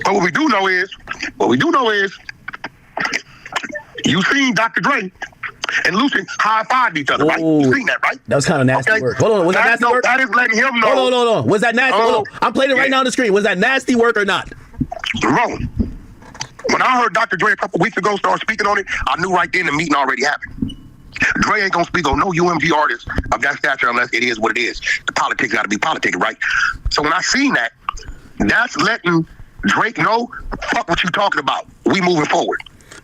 But what we do know is, you seen Dr. Dre and Lucid high-fived each other, right? You seen that, right? That was kind of nasty work. Hold on, was that nasty work? That is letting him know. Hold on. Was that nasty? Hold on. I'm playing it right now on the screen. Was that nasty work or not? Bro, when I heard Dr. Dre a couple weeks ago start speaking on it, I knew right then the meeting already happened. Dre ain't gonna speak on no UMG artist of that stature unless it is what it is. The politics gotta be politic, right? So when I seen that, that's letting Drake know, fuck what you talking about. We moving forward.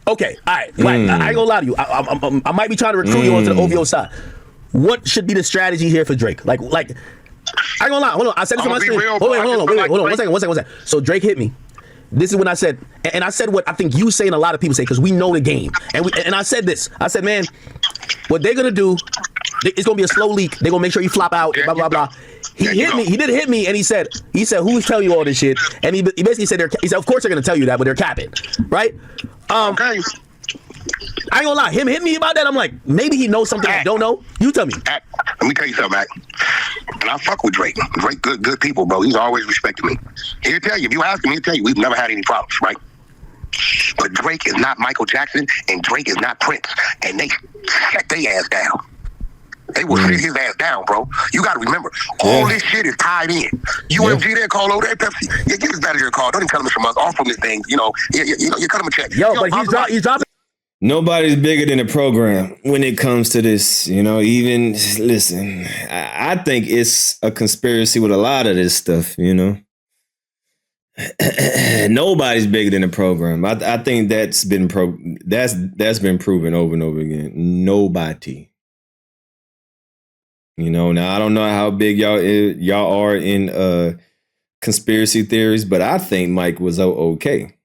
Okay, all right. I ain't gonna lie to you. I might be trying to recruit you onto the OVO side. What should be the strategy here for Drake? Like, I ain't gonna lie. Hold on. I said this on my screen. Hold on. Wait. One second. So Drake hit me. This is when I said, and I said what I think you say and a lot of people say, because we know the game. And I said this. I said, man, what they're gonna do, it's gonna be a slow leak. They're gonna make sure you flop out. Blah blah blah. He hit me. He did hit me, and he said, who's telling you all this shit? And he basically said, of course they're gonna tell you that, but they're capping, right? Okay. I ain't gonna lie. Him hit me about that. I'm like, maybe he knows something I don't know. You tell me. Let me tell you something, Mac. And I fuck with Drake. Drake, good people, bro. He's always respected me. He'll tell you. If you ask him, he'll tell you. We've never had any problems, right? But Drake is not Michael Jackson, and Drake is not Prince. And they set their ass down. They will sit his ass down, bro. You got to remember, all this shit is tied in. UMG, they call over there, Pepsi. Yeah, get this out of your call. Don't even tell him from us. Off from this thing. You cut him a check. But he's dropping. Nobody's bigger than the program when it comes to this, even, listen, I think it's a conspiracy with a lot of this stuff, Nobody's bigger than the program. I think that's been proven over and over again. Nobody. Now I don't know how big y'all are in conspiracy theories, but I think Mike was okay.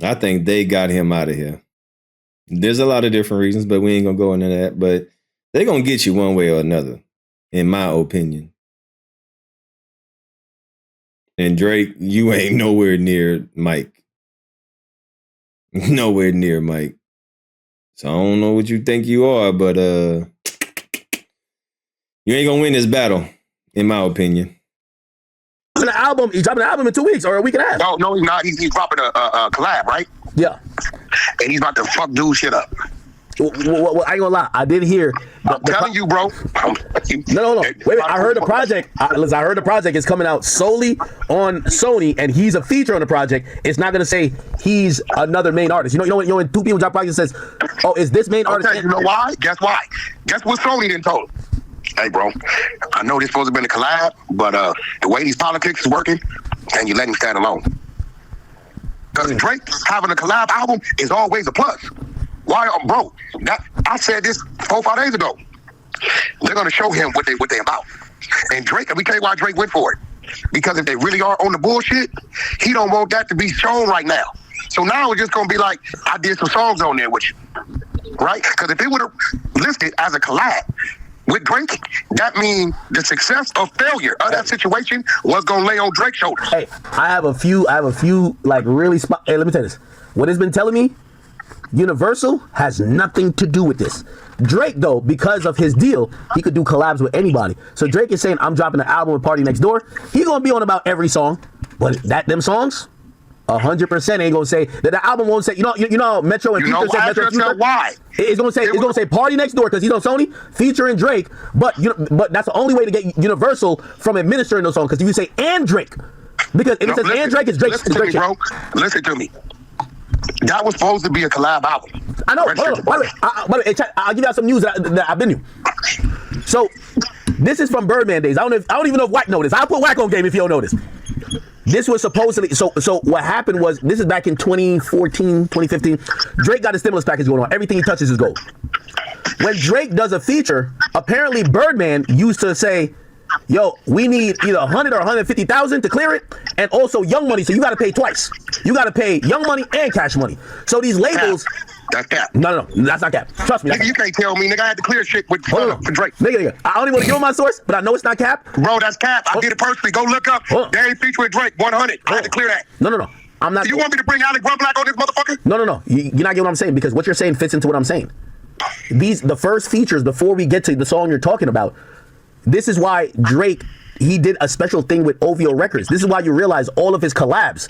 I think they got him out of here. There's a lot of different reasons, but we ain't gonna go into that. But they're gonna get you one way or another, in my opinion. And Drake, you ain't nowhere near Mike. Nowhere near Mike. So I don't know what you think you are, but you ain't gonna win this battle, in my opinion. He's dropping an album in 2 weeks or a week and a half. No, he's not. He's dropping a collab, right? Yeah. And he's about to fuck dude shit up. Well, I ain't gonna lie. I did hear. I'm telling you, bro. No. Wait. I heard the project. I heard the project is coming out solely on Sony, and he's a feature on the project. It's not gonna say he's another main artist. You know when two people drop projects, it says, "Oh, is this main artist?" You know why? Guess why? Guess what Sony didn't told him? Hey, bro. I know this supposed to have been a collab, but the way these politics is working, and you let him stand alone. Because Drake having a collab album is always a plus. Why, bro? I said this 4 or 5 days ago. They're gonna show him what they about. And Drake, let me tell you why Drake went for it. Because if they really are on the bullshit, he don't want that to be shown right now. So now it's just gonna be like, I did some songs on there with you, right? Because if it would have listed as a collab with Drake, that means the success or failure of that situation was gonna lay on Drake's shoulders. Hey, I have a few like really Hey, let me tell you this. What it's been telling me, Universal has nothing to do with this. Drake, though, because of his deal, he could do collabs with anybody. So Drake is saying, I'm dropping an album with Party Next Door. He's gonna be on about every song, but them songs, 100% ain't gonna say that. The album won't say. You know Metro and Future said Metro and Future. Why? It's gonna say Party Next Door because he's on Sony featuring Drake. But that's the only way to get Universal from administering those songs, because if you say and Drake, because if it says and Drake, it's Drake. Listen to me, bro. Listen to me. That was supposed to be a collab album. I know. By the way, I'll give you some news that I've been to. So this is from Birdman days. I don't even know if Wack know this. I'll put Wack on game if you don't know this. This was supposedly, so what happened was, this is back in 2014, 2015. Drake got a stimulus package going on. Everything he touches is gold. When Drake does a feature, apparently Birdman used to say, yo, we need either 100 or 150,000 to clear it, and also Young Money, so you got to pay twice. You got to pay Young Money and Cash Money. So these labels... That's cap. No, that's not cap. Trust me. Nigga, you can't tell me. Nigga, I had to clear shit with for Drake. Nigga, I don't even want to give him my source, but I know it's not cap. Bro, that's cap. I did it personally. Go look up. They ain't feature with Drake. 100. I had to clear that. No. I'm not. So you want me to bring Alec Black on this motherfucker? No. You're not getting what I'm saying, because what you're saying fits into what I'm saying. The first features, before we get to the song you're talking about, this is why Drake, he did a special thing with OVO Records. This is why you realize all of his collabs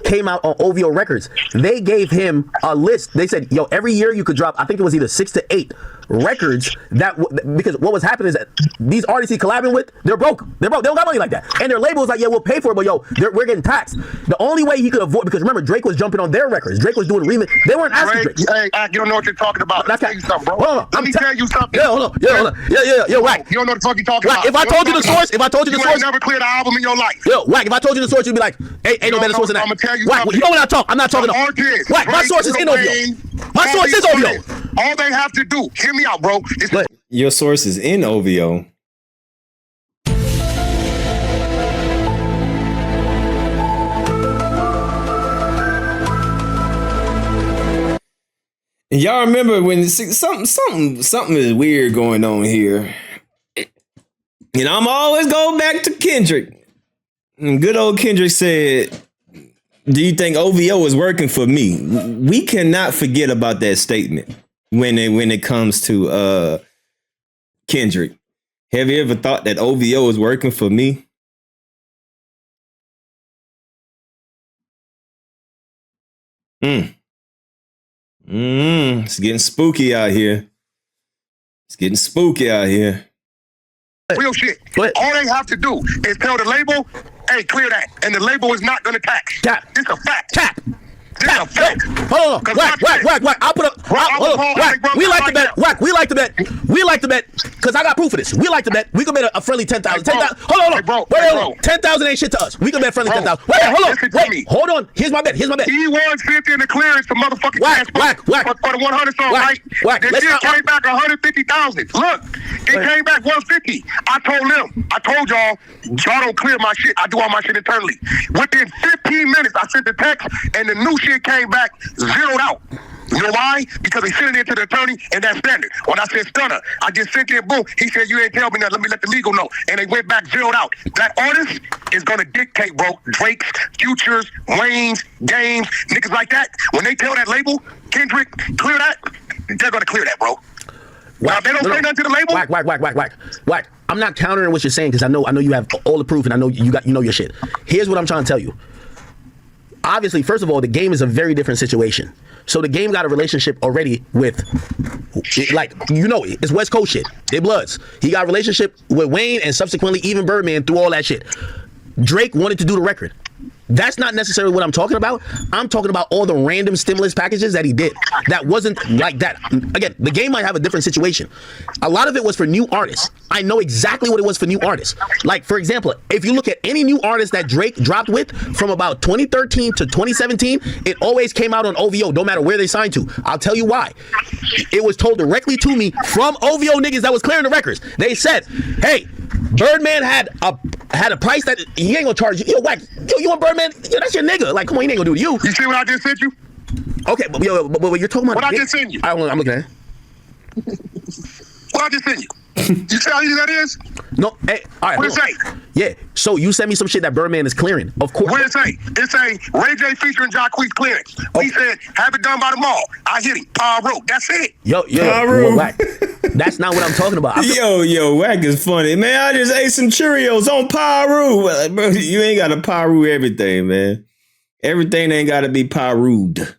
came out on OVO Records, they gave him a list. They said, yo, every year you could drop, I think it was either 6 to 8 records because what was happening is that these artists he collabing with, they're broke. They don't got money like that. And their label was like, yeah, we'll pay for it, but yo, we're getting taxed. The only way he could avoid, because remember, Drake was jumping on their records. Drake was doing remix. They weren't asking Drake. Hey, you don't know what you're talking about. Let me tell you something, bro. Hold on. Let me tell you something. Yeah, hold on. Yeah, Wack. You don't know what the fuck you're talking about. If I told you the source, you ain't never cleared an album in your life. Yo, Wack, if I told you the source, you'd be like, hey, ain't no better source than that. I'm gonna tell you Wack, something. you know when I talk, I'm not talking to Wack, my source is in OVO. My source is OVO. All they have to do, hear me out, bro. Your source is in OVO. And y'all remember when something is weird going on here. And I'm always going back to Kendrick. And good old Kendrick said, do you think OVO is working for me? We cannot forget about that statement when it comes to Kendrick. Have you ever thought that OVO is working for me? It's getting spooky out here. Real shit. All they have to do is tell the label, hey, clear that. And the label is not going to tax. Tap. It's a fact. Tap. This is a fact. Hold on. Wack. I'll put up. Hold on. Wack. We like to bet. Wack. We like to bet. Because I got proof of this. We like to bet. We can bet a friendly 10,000. 10,000. Hold on. Wait. 10,000 ain't shit to us. We can bet friendly 10,000. Wait. Hold on. Here's my bet. He won 50 in the clearance for motherfucking Wack. For the 100 song, right? Wack. The shit came back 150,000. Look, it came back 150. I told y'all don't clear my shit. I do all my shit internally. Within 15 minutes, I sent the text, and the new shit came back zeroed out. You know why? Because they sent it into the attorney, and that's standard. When I said stunner, I just sent it, boom. He said, you ain't tell me nothing. Let me let the legal know. And they went back zeroed out. That artist is going to dictate, bro. Drake's, Futures, Wayne's, Games, niggas like that. When they tell that label, Kendrick, clear that, they're going to clear that, bro. Now, if they don't say nothing to the label. Wack. I'm not countering what you're saying because I know you have all the proof and I know you know your shit. Here's what I'm trying to tell you. Obviously, first of all, the game is a very different situation. So the game got a relationship already with, like, it's West Coast shit. It Bloods. He got a relationship with Wayne and subsequently even Birdman through all that shit. Drake wanted to do the record. That's not necessarily what I'm talking about. I'm talking about all the random stimulus packages that he did. That wasn't like that. Again, the game might have a different situation. A lot of it was for new artists. I know exactly what it was for new artists. Like, for example, if you look at any new artist that Drake dropped with from about 2013 to 2017, it always came out on OVO, no matter where they signed to. I'll tell you why. It was told directly to me from OVO niggas that was clearing the records. They said, hey, Birdman had a price that he ain't gonna charge you. Yo, Wack, you want Birdman? Yo, that's your nigga. Like, come on, he ain't gonna do it to you. You see what I just sent you? Okay, but you're talking about what I just sent you. I'm looking at it. What I just sent you. You see how easy that is? No, hey, all right. What it say? Yeah, so you sent me some shit that Birdman is clearing. Of course. What it say? It say Ray J featuring Jacquees clearance. We said, have it done by the mall. I hit him. Power Road. That's it. Yo, Wack. That's not what I'm talking about. Yo, Wack is funny. Man, I just ate some Cheerios on Pyru. Bro, you ain't got to Pyru everything, man. Everything ain't got to be Pyru'd.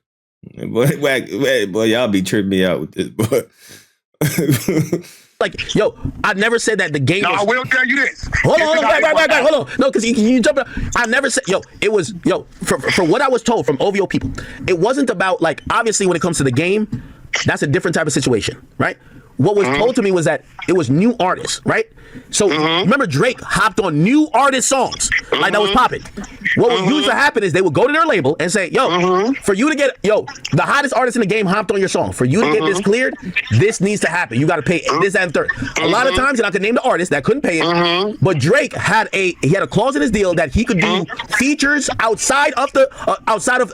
Boy, Wack, boy, y'all be tripping me out with this, boy. Like, yo, I never said that the game was... I will tell you this. Hold on. No, because you jump out. I never said... It was... for what I was told from OVO people, it wasn't about, like, obviously when it comes to the game, that's a different type of situation, right? What was told to me was that it was new artists, right? So remember Drake hopped on new artist songs, like that was popping. What would usually happen is they would go to their label and say, yo, for you to get, the hottest artist in the game hopped on your song. For you to get this cleared, this needs to happen. You got to pay this and third. A lot of times, and I could name the artist that couldn't pay it, but Drake had a clause in his deal that he could do features outside of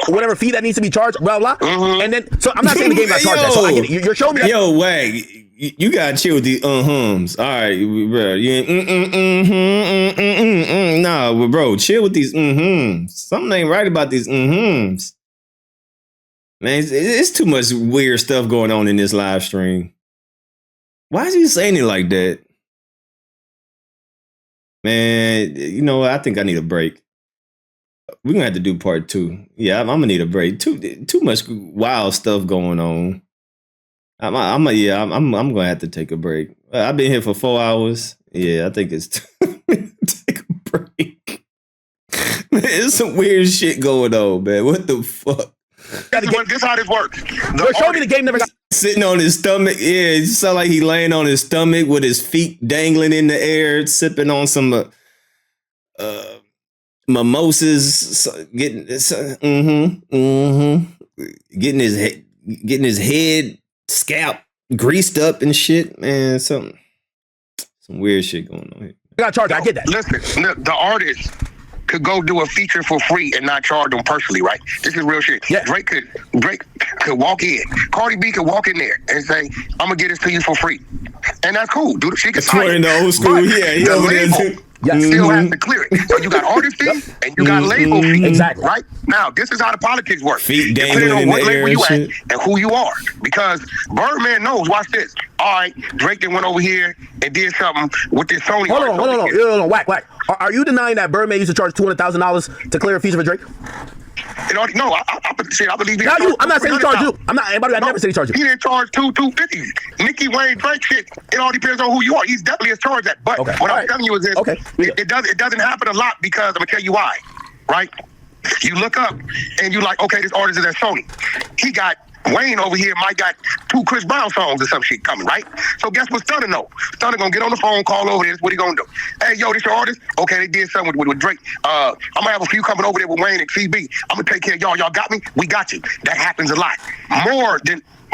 whatever fee that needs to be charged, blah, blah. And then, so I'm not saying the game got charged that, so I get it. You're showing me that. Yo, Wack. You gotta chill with these hums. All right, bro. You ain't Nah, bro, chill with these Something ain't right about these Man, it's too much weird stuff going on in this live stream. Why is he saying it like that? Man, I think I need a break. we're gonna have to do part 2. Yeah, I'm gonna need a break. Too much wild stuff going on. I'm gonna have to take a break. I've been here for 4 hours. Yeah, I think it's time to take a break. Man, there's some weird shit going on, man. What the fuck? This how this works. Show me the game never got Sitting on his stomach. Yeah, it sounds like he laying on his stomach with his feet dangling in the air, sipping on some mimosas, getting his head scalp greased up and shit. Man, some weird shit going on here. I got charged. I get that. Listen, the artist could go do a feature for free and not charge them personally, right? This is real shit. Yeah. Drake could walk in. Cardi B could walk in there and say, "I'm gonna get this to you for free," and that's cool. Dude, she could sign in the old school. But Yeah, the label still has to clear it. So you got artist fee and you got label fee. Exactly. Right now, this is how the politics work. Feet Depending dangling on in what the air label you and at shit. and who you are, because Birdman knows. Watch this. All right, Drake then went over here and did something with this Sony. Hold on. Wack. Are you denying that Birdman used to charge $200,000 to clear a feature for Drake? No, I believe he. I'm not saying he charged you. I never said he charged you. He didn't charge $250. Nicki Wayne, Drake shit. It all depends on who you are. He's definitely has charged that. But what I'm telling you is this: it doesn't happen a lot, because I'm gonna tell you why. Right? You look up and you like, okay, this artist is at Sony. He got Wayne over here might got 2 Chris Brown songs or some shit coming, right? So guess what Stunner know? Stunner gonna get on the phone, call over there. What he gonna do? Hey, yo, this your artist? Okay, they did something with Drake. I'm gonna have a few coming over there with Wayne and CB. I'm gonna take care of y'all. Y'all got me? We got you. That happens a lot.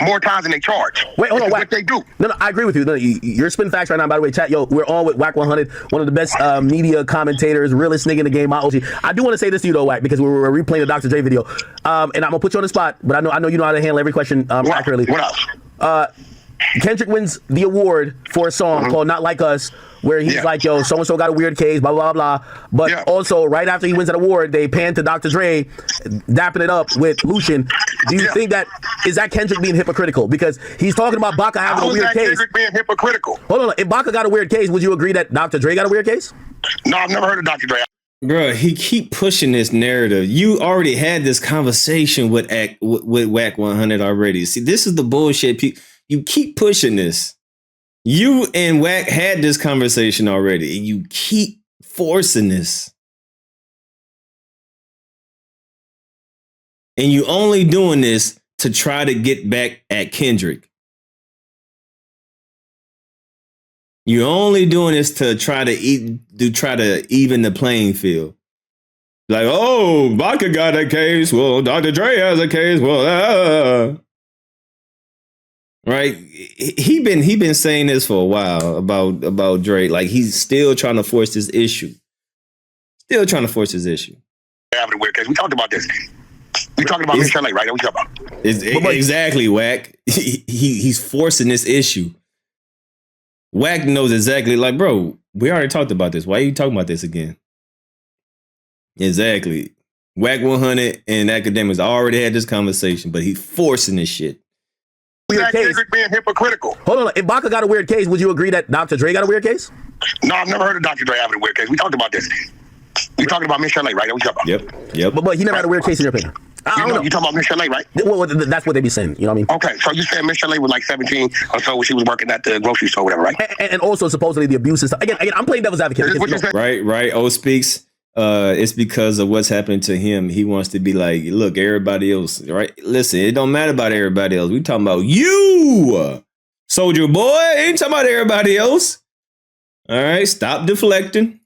More times than they charge. Wait, hold on, Wack. What they do. No, I agree with you. No, you're spitting facts right now. By the way, chat, yo, we're on with Wack 100, one of the best media commentators, realest nigga in the game, my OG. I do want to say this to you though, Wack, because we're replaying the Dr. Dre video, and I'm gonna put you on the spot, but I know you know how to handle every question accurately. What else? Kendrick wins the award for a song called "Not Like Us," where he's like, "Yo, so and so got a weird case, blah blah blah." But also, right after he wins that award, they pan to Dr. Dre, dapping it up with Lucian. Do you think that is Kendrick being hypocritical, because he's talking about Baca having a weird case? Kendrick being hypocritical? Hold on, if Baca got a weird case, would you agree that Dr. Dre got a weird case? No, I've never heard of Dr. Dre. Bro, he keep pushing this narrative. You already had this conversation with Wack 100 already. See, this is the bullshit. You keep pushing this. You and Wack had this conversation already, and you keep forcing this. And you only doing this to try to get back at Kendrick. You're only doing this to try to even the playing field. Like, oh, Baca got a case. Well, Dr. Dre has a case. Well, right? He been saying this for a while about Dre. Like, he's still trying to force this issue. Still trying to force his issue. Having a weird case. We talked about this. We talking about Miss LA, right? What we talking about? Exactly, Wack. He's forcing this issue. Wack knows exactly, like, bro, we already talked about this. Why are you talking about this again? Exactly. Wack 100 and Akademiks already had this conversation, but he's forcing this shit. Weird case. Kendrick being hypocritical. Hold on, if Baca got a weird case, would you agree that Dr. Dre got a weird case? No, I've never heard of Dr. Dre having a weird case. We talked about this. We talking about Miss LA, right? What we talking about? Yep. But he never had a weird case in your opinion. I don't know. You talking about Miss LA, right? Well, that's what they be saying. You know what I mean? Okay, so you said Miss LA was like 17 or so when she was working at the grocery store, whatever, right? And also supposedly the abuse and stuff. Again, I'm playing devil's advocate. What you said? Right. O speaks. It's because of what's happened to him. He wants to be like, look, everybody else, right? Listen, it don't matter about everybody else. We talking about you, Soldier Boy. Ain't talking about everybody else. All right, stop deflecting.